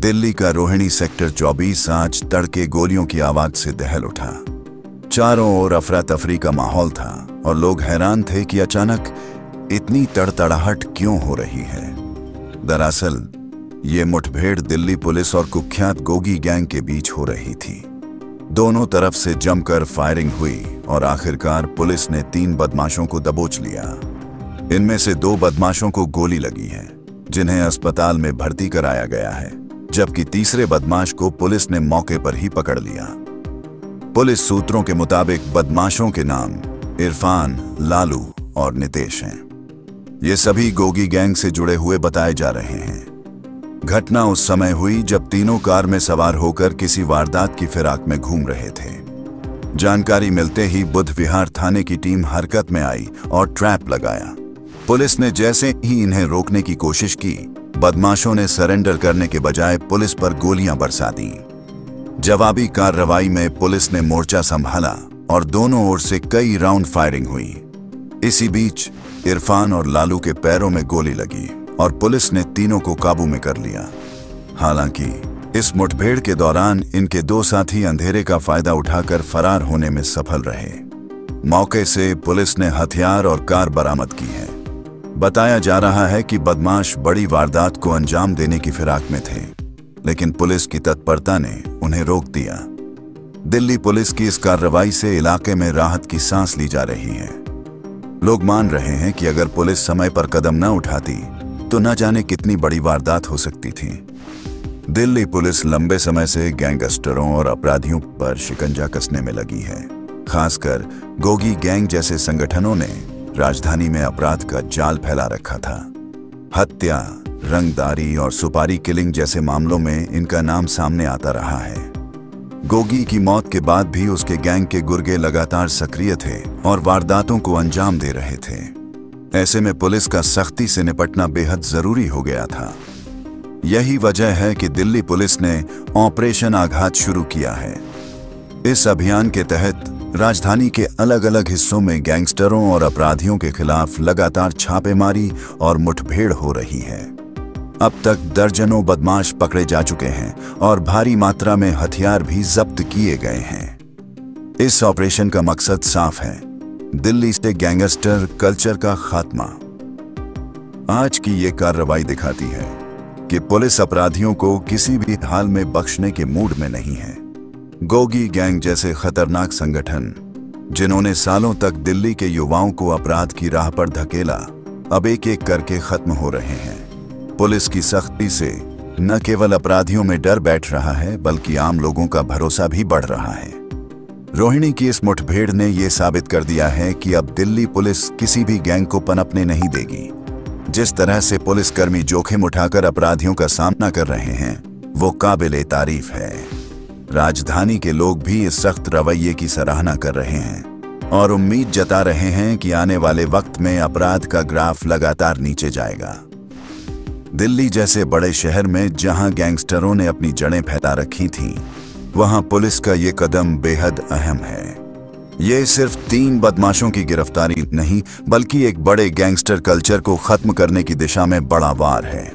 दिल्ली का रोहिणी सेक्टर 24 आज तड़के गोलियों की आवाज से दहल उठा। चारों ओर अफरा तफरी का माहौल था और लोग हैरान थे कि अचानक इतनी तड़तड़ाहट क्यों हो रही है। दरअसल ये मुठभेड़ दिल्ली पुलिस और कुख्यात गोगी गैंग के बीच हो रही थी। दोनों तरफ से जमकर फायरिंग हुई और आखिरकार पुलिस ने 3 बदमाशों को दबोच लिया। इनमें से 2 बदमाशों को गोली लगी है, जिन्हें अस्पताल में भर्ती कराया गया है, जबकि तीसरे बदमाश को पुलिस ने मौके पर ही पकड़ लिया। पुलिस सूत्रों के मुताबिक बदमाशों के नाम इरफान, लालू और नितेश हैं। ये सभी गोगी गैंग से जुड़े हुए बताए जा रहे हैं। घटना उस समय हुई जब तीनों कार में सवार होकर किसी वारदात की फिराक में घूम रहे थे। जानकारी मिलते ही बुद्ध विहार थाने की टीम हरकत में आई और ट्रैप लगाया। पुलिस ने जैसे ही इन्हें रोकने की कोशिश की, बदमाशों ने सरेंडर करने के बजाय पुलिस पर गोलियां बरसा दी। जवाबी कार्रवाई में पुलिस ने मोर्चा संभाला और दोनों ओर से कई राउंड फायरिंग हुई। इसी बीच इरफान और लालू के पैरों में गोली लगी और पुलिस ने तीनों को काबू में कर लिया। हालांकि इस मुठभेड़ के दौरान इनके 2 साथी अंधेरे का फायदा उठाकर फरार होने में सफल रहे। मौके से पुलिस ने हथियार और कार बरामद की है। बताया जा रहा है कि बदमाश बड़ी वारदात को अंजाम देने की फिराक में थे, लेकिन पुलिस की तत्परता ने उन्हें रोक दिया। दिल्ली पुलिस की इस कार्रवाई से इलाके में राहत की सांस ली जा रही है। लोग मान रहे हैं कि अगर पुलिस समय पर कदम न उठाती तो न जाने कितनी बड़ी वारदात हो सकती थी। दिल्ली पुलिस लंबे समय से गैंगस्टरों और अपराधियों पर शिकंजा कसने में लगी है। खासकर गोगी गैंग जैसे संगठनों ने राजधानी में अपराध का जाल फैला रखा था। हत्या, रंगदारी और सुपारी किलिंग जैसे मामलों में इनका नाम सामने आता रहा है। गोगी की मौत के बाद भी उसके गैंग के गुर्गे लगातार सक्रिय थे और वारदातों को अंजाम दे रहे थे। ऐसे में पुलिस का सख्ती से निपटना बेहद जरूरी हो गया था। यही वजह है कि दिल्ली पुलिस ने ऑपरेशन आघात शुरू किया है। इस अभियान के तहत राजधानी के अलग अलग हिस्सों में गैंगस्टरों और अपराधियों के खिलाफ लगातार छापेमारी और मुठभेड़ हो रही है। अब तक दर्जनों बदमाश पकड़े जा चुके हैं और भारी मात्रा में हथियार भी जब्त किए गए हैं। इस ऑपरेशन का मकसद साफ है, दिल्ली से गैंगस्टर कल्चर का खात्मा। आज की ये कार्रवाई दिखाती है कि पुलिस अपराधियों को किसी भी हाल में बख्शने के मूड में नहीं है। गोगी गैंग जैसे खतरनाक संगठन, जिन्होंने सालों तक दिल्ली के युवाओं को अपराध की राह पर धकेला, अब एक एक करके खत्म हो रहे हैं। पुलिस की सख्ती से न केवल अपराधियों में डर बैठ रहा है, बल्कि आम लोगों का भरोसा भी बढ़ रहा है। रोहिणी की इस मुठभेड़ ने यह साबित कर दिया है कि अब दिल्ली पुलिस किसी भी गैंग को पनपने नहीं देगी। जिस तरह से पुलिसकर्मी जोखिम उठाकर अपराधियों का सामना कर रहे हैं, वो काबिले तारीफ है। राजधानी के लोग भी इस सख्त रवैये की सराहना कर रहे हैं और उम्मीद जता रहे हैं कि आने वाले वक्त में अपराध का ग्राफ लगातार नीचे जाएगा। दिल्ली जैसे बड़े शहर में जहां गैंगस्टरों ने अपनी जड़ें फैला रखी थीं, वहां पुलिस का ये कदम बेहद अहम है। ये सिर्फ 3 बदमाशों की गिरफ्तारी नहीं, बल्कि एक बड़े गैंगस्टर कल्चर को खत्म करने की दिशा में बड़ा वार है।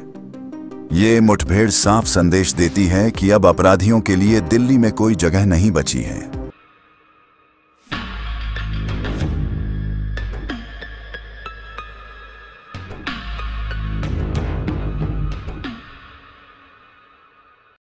ये मुठभेड़ साफ संदेश देती है कि अब अपराधियों के लिए दिल्ली में कोई जगह नहीं बची है।